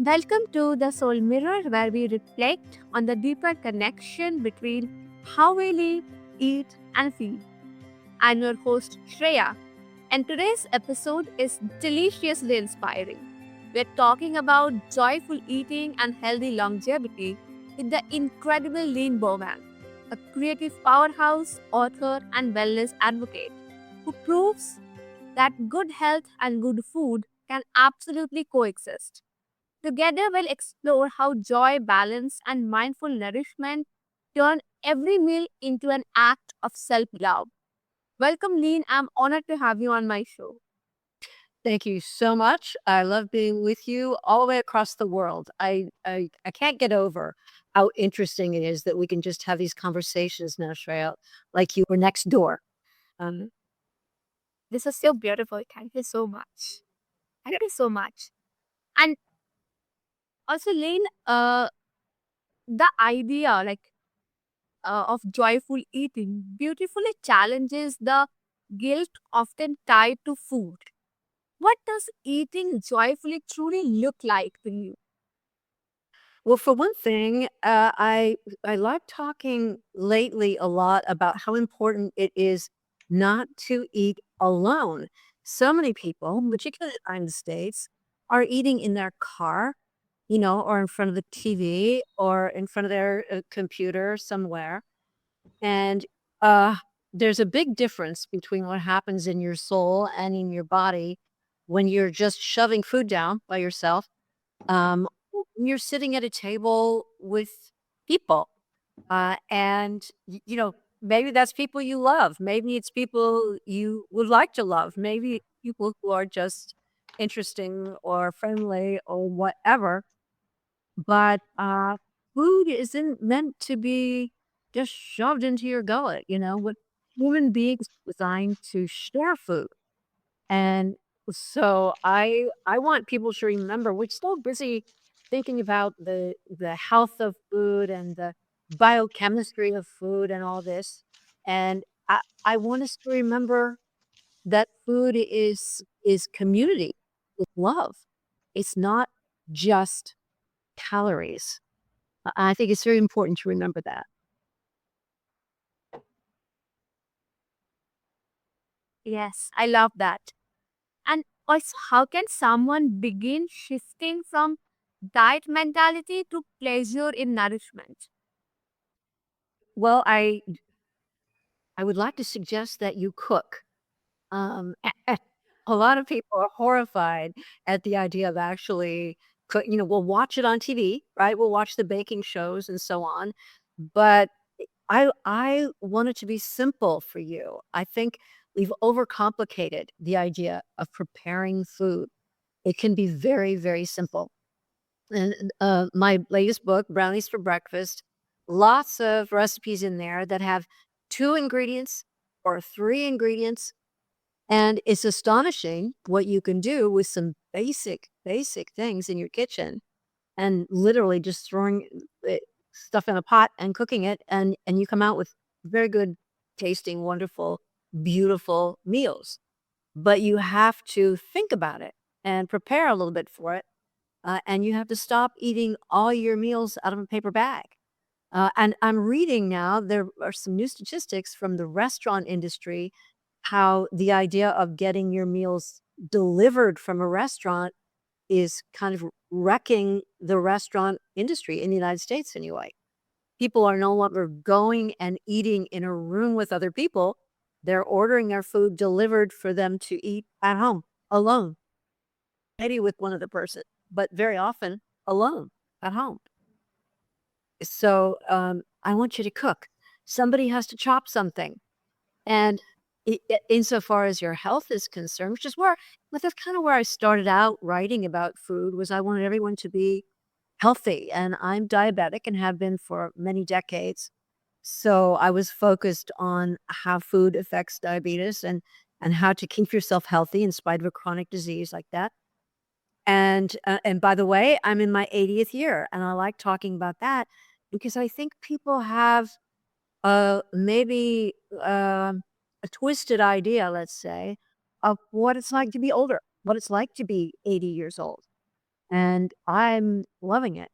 Welcome to the Soul Mirror, where we reflect on the deeper connection between how we live, eat, and feel. I'm your host, Shreya, and today's episode is deliciously inspiring. We're talking about joyful eating and healthy longevity with the incredible Lynne Bowman, a creative powerhouse, author, and wellness advocate who proves that good health and good food can absolutely coexist. Together, we'll explore how joy, balance, and mindful nourishment turn every meal into an act of self love. Welcome, Lean. I'm honored to have you on my show. Thank you so much. I love being with you all the way across the world. I can't get over how interesting it is that we can just have these conversations now, Shreya, like you were next door. Um, This is so beautiful. Thank you so much. Thank you so much. And also, Lean, the idea of joyful eating beautifully challenges the guilt often tied to food. What does eating joyfully truly look like to you? well, for one thing, I like talking lately a lot about how important it is not to eat alone. So many people, particularly in the States, are eating in their car, or in front of the TV or in front of their computer somewhere. And uh, there's a big difference between what happens in your soul and in your body when you're just shoving food down by yourself. When you're sitting at a table with people, maybe that's people you love. Maybe it's people you would like to love. Maybe people who are just interesting or friendly or whatever. But, food isn't meant to be just shoved into your gullet, what human beings are designed to share food. And so I want people to remember we're so busy thinking about the health of food and the biochemistry of food and all this. And I want us to remember that food is community with love. It's not just calories. I think it's very important to remember that. Yes, I love that. And also, how can someone begin shifting from diet mentality to pleasure in nourishment? Well, I would like to suggest that you cook. Um, a lot of people are horrified at the idea of actually cook. We'll watch it on TV, right? We'll watch the baking shows and so on. But I want it to be simple for you. I think we've overcomplicated the idea of preparing food. It can be very, very simple. And my latest book, Brownies for Breakfast, lots of recipes in there that have two ingredients or three ingredients. And it's astonishing what you can do with some basic things in your kitchen and literally just throwing stuff in a pot and cooking it. And you come out with very good tasting, wonderful, beautiful meals. But you have to think about it and prepare a little bit for it, and you have to stop eating all your meals out of a paper bag. And I'm reading now, there are some new statistics from the restaurant industry, how the idea of getting your meals delivered from a restaurant is kind of wrecking the restaurant industry in the United States anyway. People are no longer going and eating in a room with other people. They're ordering their food delivered for them to eat at home alone, maybe with one other person, but very often alone at home. So I want you to cook. Somebody has to chop something. And insofar as your health is concerned, but that's kind of where I started out writing about food, was I wanted everyone to be healthy. And I'm diabetic and have been for many decades. So I was focused on how food affects diabetes and how to keep yourself healthy in spite of a chronic disease like that. And by the way, I'm in my 80th year, and I like talking about that because I think people have maybe a twisted idea, let's say, of what it's like to be older, what it's like to be 80 years old. and I'm loving it.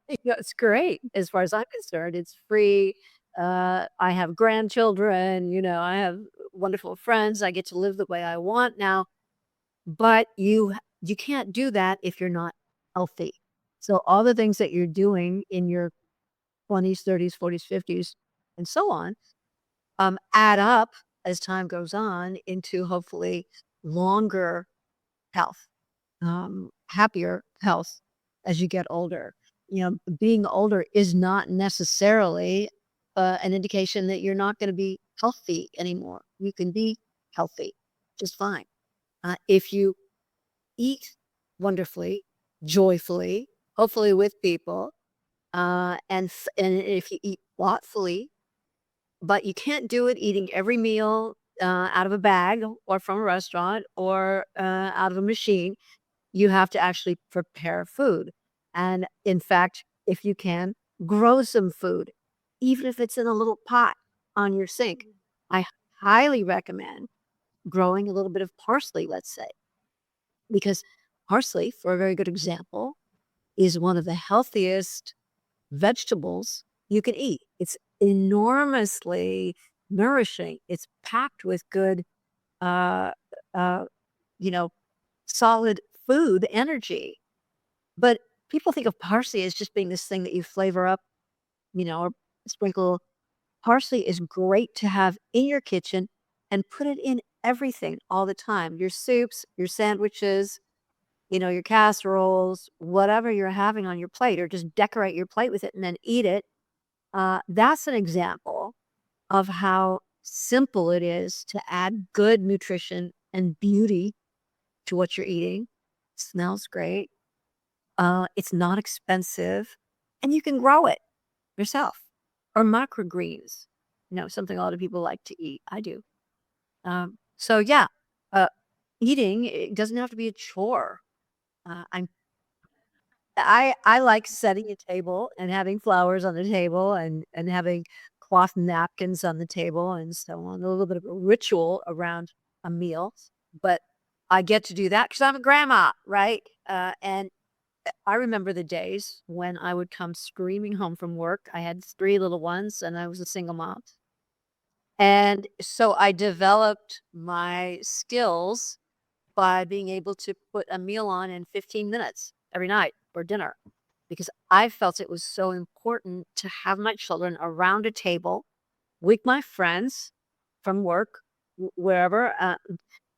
It's great as far as I'm concerned. It's free. I have grandchildren, I have wonderful friends. I get to live the way I want now, but you can't do that if you're not healthy. So all the things that you're doing in your 20s, 30s, 40s, 50s, and so on, add up as time goes on into hopefully longer health, happier health as you get older. Being older is not necessarily an indication that you're not going to be healthy anymore. You can be healthy just fine. If you eat wonderfully, joyfully, hopefully with people, and if you eat thoughtfully, but you can't do it eating every meal out of a bag or from a restaurant or out of a machine. You have to actually prepare food. And in fact, if you can, grow some food, even if it's in a little pot on your sink. I highly recommend growing a little bit of parsley, let's say, because parsley, for a very good example, is one of the healthiest vegetables you can eat. It's enormously nourishing. It's packed with good, uh, uh, you know, solid food energy. But people think of parsley as just being this thing that you flavor up, or sprinkle. Parsley is great to have in your kitchen and put it in everything all the time. Your soups, your sandwiches, your casseroles, whatever you're having on your plate, or just decorate your plate with it and then eat it. That's an example of how simple it is to add good nutrition and beauty to what you're eating. Smells great. It's not expensive, and you can grow it yourself. Or microgreens, something a lot of people like to eat. I do. So yeah, uh, eating it doesn't have to be a chore. I like setting a table and having flowers on the table and having cloth napkins on the table and so on. A little bit of a ritual around a meal, but I get to do that because I'm a grandma, right? And I remember the days when I would come screaming home from work. I had 3 little ones and I was a single mom. And so I developed my skills by being able to put a meal on in 15 minutes every night for dinner because I felt it was so important to have my children around a table with my friends from work, wherever.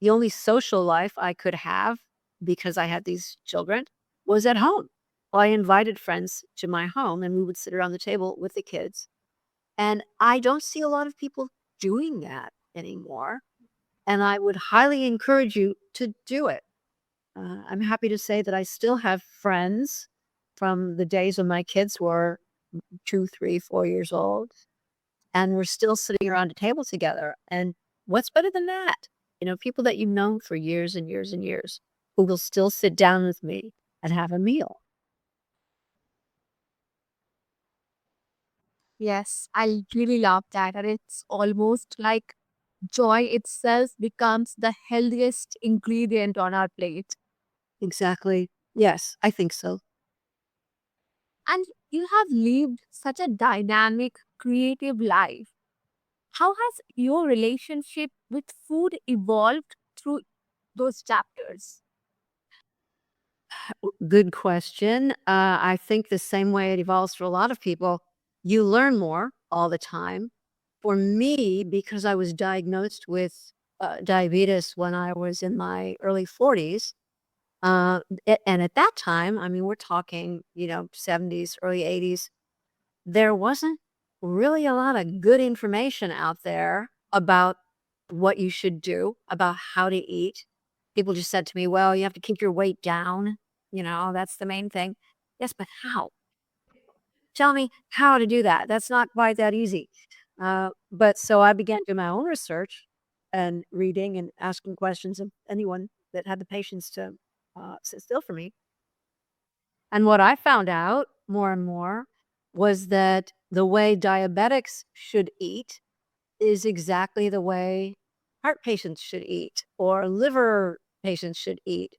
The only social life I could have because I had these children was at home. Well, I invited friends to my home and we would sit around the table with the kids. And I don't see a lot of people doing that anymore. And I would highly encourage you to do it. I'm happy to say that I still have friends from the days when my kids were 2, 3, 4 years old, and we're still sitting around a table together. And what's better than that? People that you've known for years and years and years who will still sit down with me and have a meal. Yes, I really love that. And it's almost like joy itself becomes the healthiest ingredient on our plate. Exactly. Yes, I think so. And you have lived such a dynamic, creative life. How has your relationship with food evolved through those chapters? Good question. I think the same way it evolves for a lot of people, you learn more all the time. For me, because I was diagnosed with diabetes when I was in my early 40s, and at that time, I mean, we're talking, 70s, early 80s, there wasn't really a lot of good information out there about what you should do, about how to eat. People just said to me, well, you have to keep your weight down. That's the main thing. Yes, but how? Tell me how to do that. That's not quite that easy. But so I began doing my own research and reading and asking questions of anyone that had the patience to sit still for me. And what I found out more and more was that the way diabetics should eat is exactly the way heart patients should eat or liver patients should eat.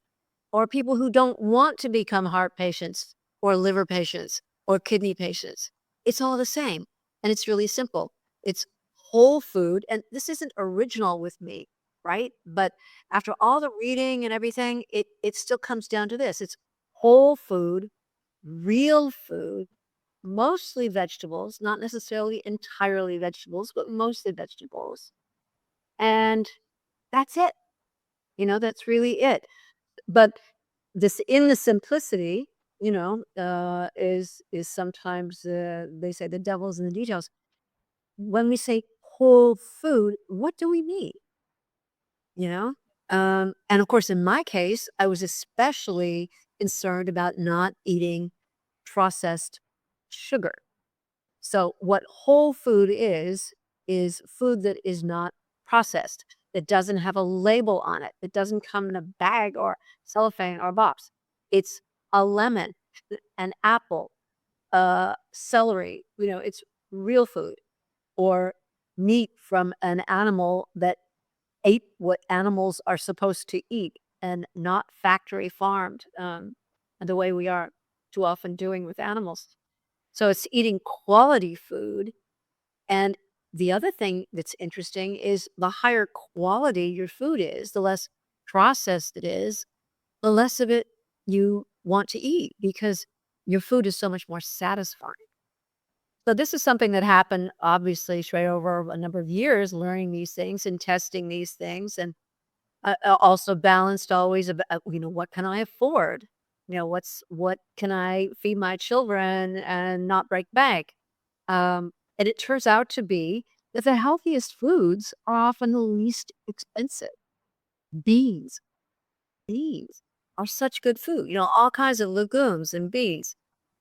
or people who don't want to become heart patients or liver patients or kidney patients. It's all the same. And it's really simple. It's whole food. And this isn't original with me, right? But after all the reading and everything, it still comes down to this. It's whole food, real food, mostly vegetables, not necessarily entirely vegetables, but mostly vegetables. And that's it. That's really it. But this in the simplicity, is sometimes they say the devil's in the details. When we say whole food, what do we mean? You know, and of course, in my case, I was especially concerned about not eating processed sugar. So, what whole food is food that is not processed, that doesn't have a label on it, that doesn't come in a bag or cellophane or box. It's a lemon, an apple, celery, it's real food or meat from an animal that ate what animals are supposed to eat and not factory farmed the way we are too often doing with animals. So it's eating quality food. And the other thing that's interesting is the higher quality your food is, the less processed it is, the less of it you want to eat because your food is so much more satisfying. So this is something that happened obviously straight over a number of years, learning these things and testing these things, and also balanced always about what can I afford? What can I feed my children and not break bank? And it turns out to be that the healthiest foods are often the least expensive. Beans, beans are such good food. All kinds of legumes and beans,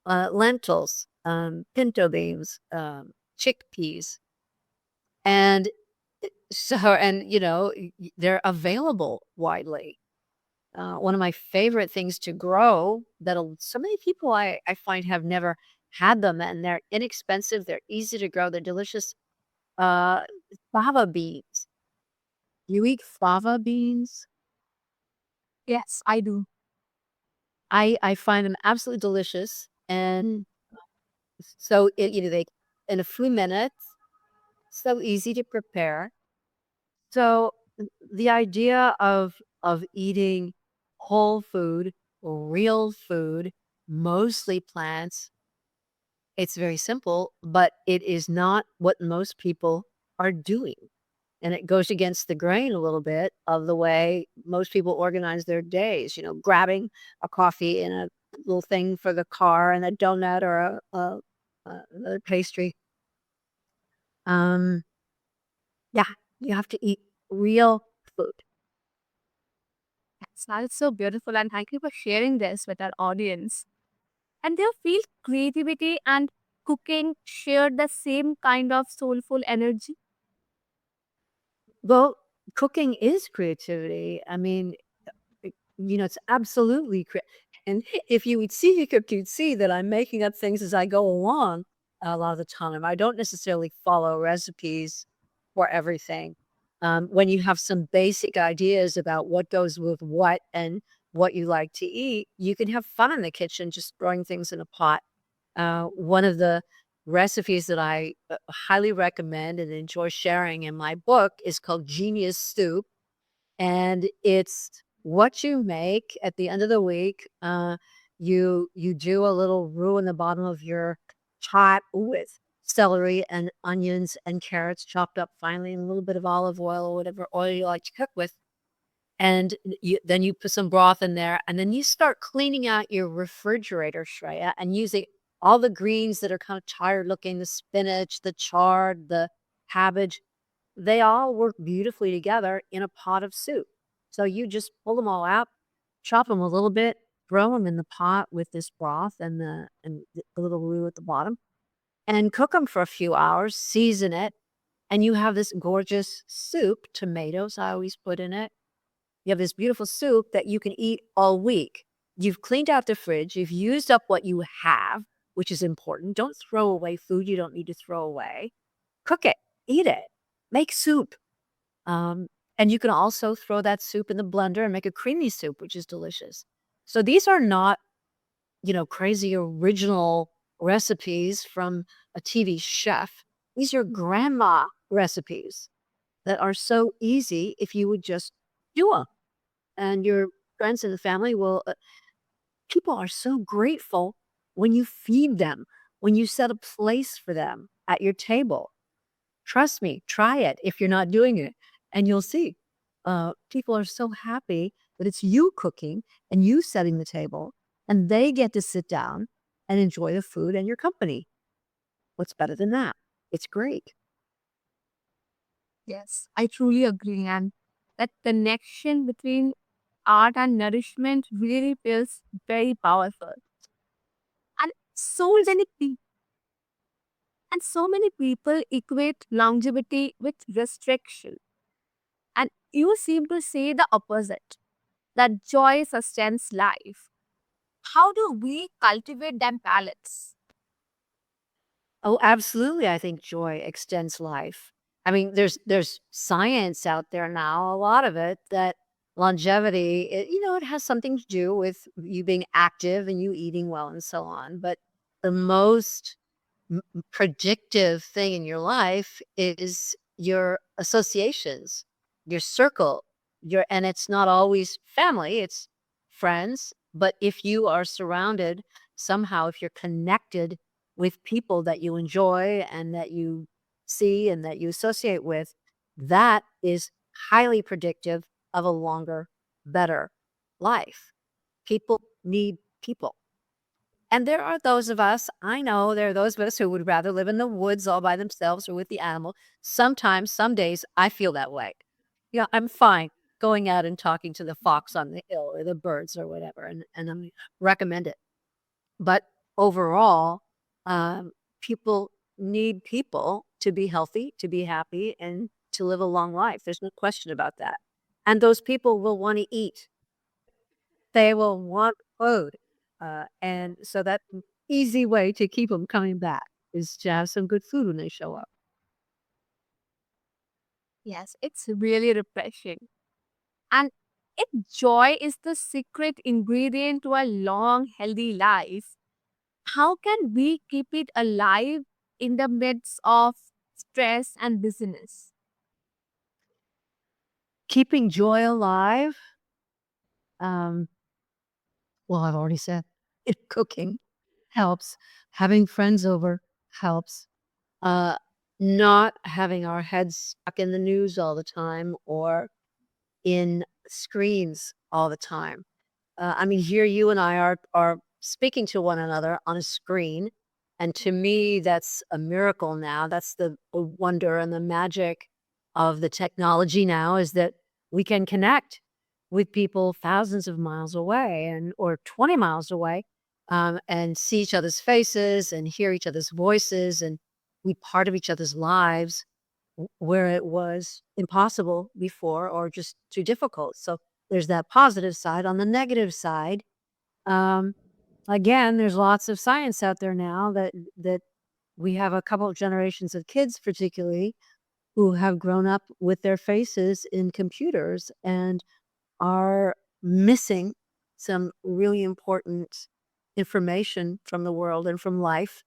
lentils, pinto beans, chickpeas, and they're available widely. One of my favorite things to grow that so many people I find have never had them, and they're inexpensive. They're easy to grow. They're delicious. Uh, Fava beans. You eat fava beans? Yes, I do. I find them absolutely delicious, and so they in a few minutes, so easy to prepare. So the idea of eating whole food, real food, mostly plants, it's very simple, but it is not what most people are doing. And it goes against the grain a little bit of the way most people organize their days, grabbing a coffee and a little thing for the car and a donut or another pastry. Um, yeah, you have to eat real food. Yes, that is so beautiful. And thank you for sharing this with our audience. And they feel creativity and cooking share the same kind of soulful energy. Well, cooking is creativity. I mean, it's absolutely and if you would see me cook, you'd see that I'm making up things as I go along a lot of the time. I don't necessarily follow recipes for everything. When you have some basic ideas about what goes with what and what you like to eat, you can have fun in the kitchen just throwing things in a pot. One of the recipes that I highly recommend and enjoy sharing in my book is called Genius Soup, and it's what you make at the end of the week. You do a little roux in the bottom of your pot with celery and onions and carrots chopped up finely, and a little bit of olive oil or whatever oil you like to cook with. And then you put some broth in there, and then you start cleaning out your refrigerator, Shreya, and using all the greens that are kind of tired looking, the spinach, the chard, the cabbage. They all work beautifully together in a pot of soup. So you just pull them all out, chop them a little bit, throw them in the pot with this broth and the little roux at the bottom, and cook them for a few hours, season it, and you have this gorgeous soup. Tomatoes I always put in it. You have this beautiful soup that you can eat all week. You've cleaned out the fridge, you've used up what you have, which is important. Don't throw away food you don't need to throw away. Cook it, eat it, make soup. Um, and you can also throw that soup in the blender and make a creamy soup, which is delicious. So these are not, crazy original recipes from a TV chef. These are grandma recipes that are so easy if you would just do them. And your friends and the family will, people are so grateful when you feed them, when you set a place for them at your table. Trust me, try it if you're not doing it, and you'll see. People are so happy that it's you cooking and you setting the table, and they get to sit down and enjoy the food and your company. What's better than that? It's great. Yes, I truly agree. And that connection between art and nourishment really feels very powerful. And so many people equate longevity with restriction. And you seem to say the opposite, that joy sustains life. How do we cultivate them palates? Oh, absolutely. I think joy extends life. I mean, there's science out there now, a lot of it that longevity, it has something to do with you being active and you eating well and so on. But the most predictive thing in your life is your associations, your circle, and it's not always family, it's friends. But if you are surrounded somehow, if you're connected with people that you enjoy and that you see and that you associate with, that is highly predictive of a longer, better life. People need people. And there are those of us, I know there are those of us who would rather live in the woods all by themselves or with the animal. Sometimes, some days, I feel that way. Yeah, I'm fine going out and talking to the fox on the hill or the birds or whatever, and I recommend it. But overall, um, people need people to be healthy, to be happy, and to live a long life. There's no question about that. And those people will want to eat. They will want food. And so that easy way to keep them coming back is to have some good food when they show up. Yes, it's really refreshing. And if joy is the secret ingredient to a long, healthy life, how can we keep it alive in the midst of stress and busyness? Keeping joy alive, um, well, I've already said cooking helps. Having friends over helps. Uh, Not having our heads stuck in the news all the time or in screens all the time. I mean, here you and I are speaking to one another on a screen, and to me, that's a miracle now. That's the wonder and the magic of the technology now is that we can connect with people thousands of miles away and or 20 miles away, and see each other's faces and hear each other's voices and be part of each other's lives where it was impossible before or just too difficult. So there's that positive side. On the negative side, um, again, there's lots of science out there now that we have a couple of generations of kids, particularly, who have grown up with their faces in computers and are missing some really important information from the world and from life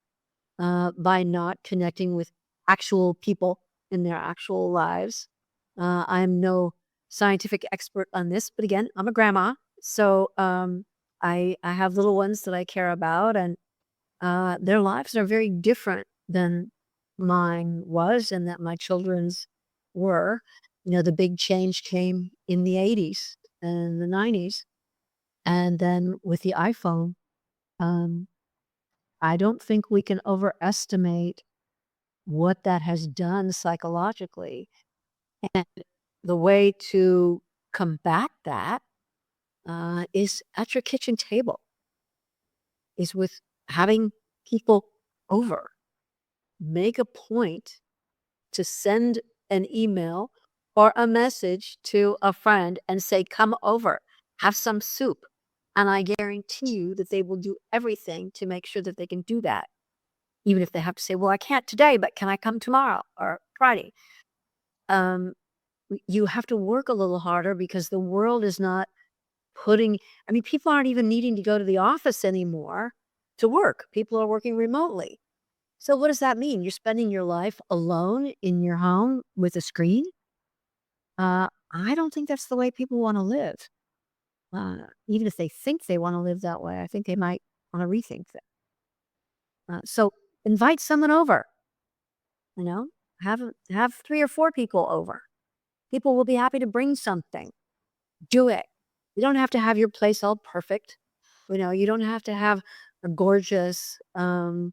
by not connecting with actual people in their actual lives. I'm no scientific expert on this, but again, I'm a grandma, so I have little ones that I care about, and their lives are very different than mine was, and that my children's were. The big change came in the '80s and the '90s, and then with the iPhone. Um, I don't think we can overestimate what that has done psychologically. And the way to combat that is at your kitchen table, is with having people over. Make a point to send an email or a message to a friend and say, come over, have some soup. And I guarantee you that they will do everything to make sure that they can do that. Even if they have to say, well, I can't today, but can I come tomorrow or Friday? Um, you have to work a little harder because the world is not people aren't even needing to go to the office anymore to work. People are working remotely. So what does that mean? You're spending your life alone in your home with a screen? I don't think that's the way people want to live. Even if they think they want to live that way, I think they might want to rethink that. So invite someone over. You know, have 3 or 4 people over. People will be happy to bring something. Do it. You don't have to have your place all perfect. You don't have to have a gorgeous, pied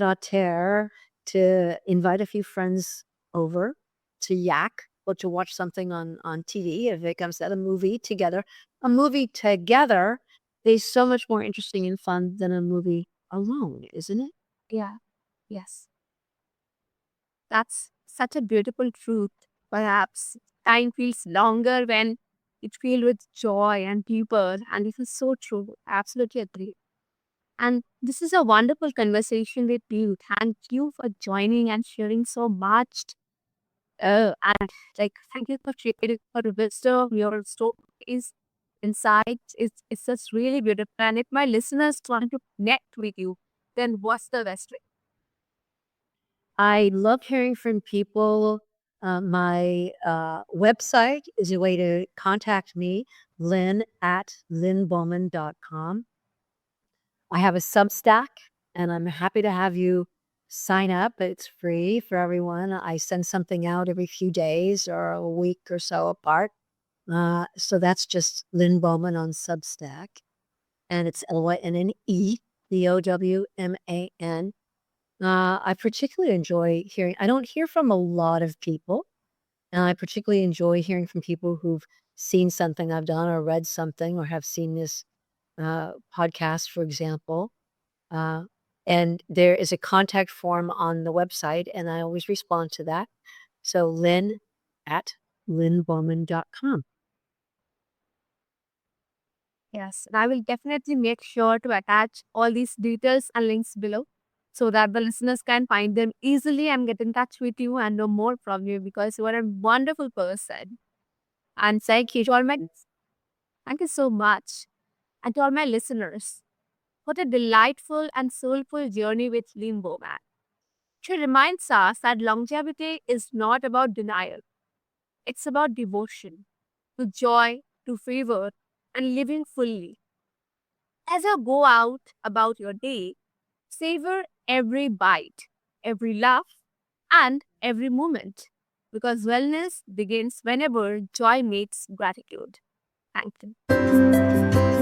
à terre to invite a few friends over to yak or to watch something on TV if it comes to a movie together. A movie together is so much more interesting and fun than a movie alone, isn't it? Yeah. Yes. That's such a beautiful truth. Perhaps time feels longer when it's filled with joy and people, and this is so true. Absolutely agree. And this is a wonderful conversation with you. Thank you for joining and sharing so much. And thank you for sharing for the wisdom, your stories, insights. It's just really beautiful. And if my listeners want to connect with you, then what's the best way? I love hearing from people. My website is a way to contact me, Lynne at lynnebowman.com. I have a Substack, and I'm happy to have you sign up. It's free for everyone. I send something out every few days or a week or so apart. So that's just Lynne Bowman on Substack. And it's Lynne, Bowman. I particularly enjoy hearing, I don't hear from a lot of people, and I particularly enjoy hearing from people who've seen something I've done or read something or have seen this podcast, for example. Uh, and there is a contact form on the website, and I always respond to that. So Lynne at lynnebowman.com. Yes, and I will definitely make sure to attach all these details and links below so that the listeners can find them easily and get in touch with you and know more from you because you are a wonderful person. And Thank you. to all my thank you so much. And to all my listeners, what a delightful and soulful journey with Lynne Bowman. She reminds us that longevity is not about denial. It's about devotion to joy, to favor, and living fully. As you go out about your day, savor every bite, every laugh, and every moment because wellness begins whenever joy meets gratitude. Thank you.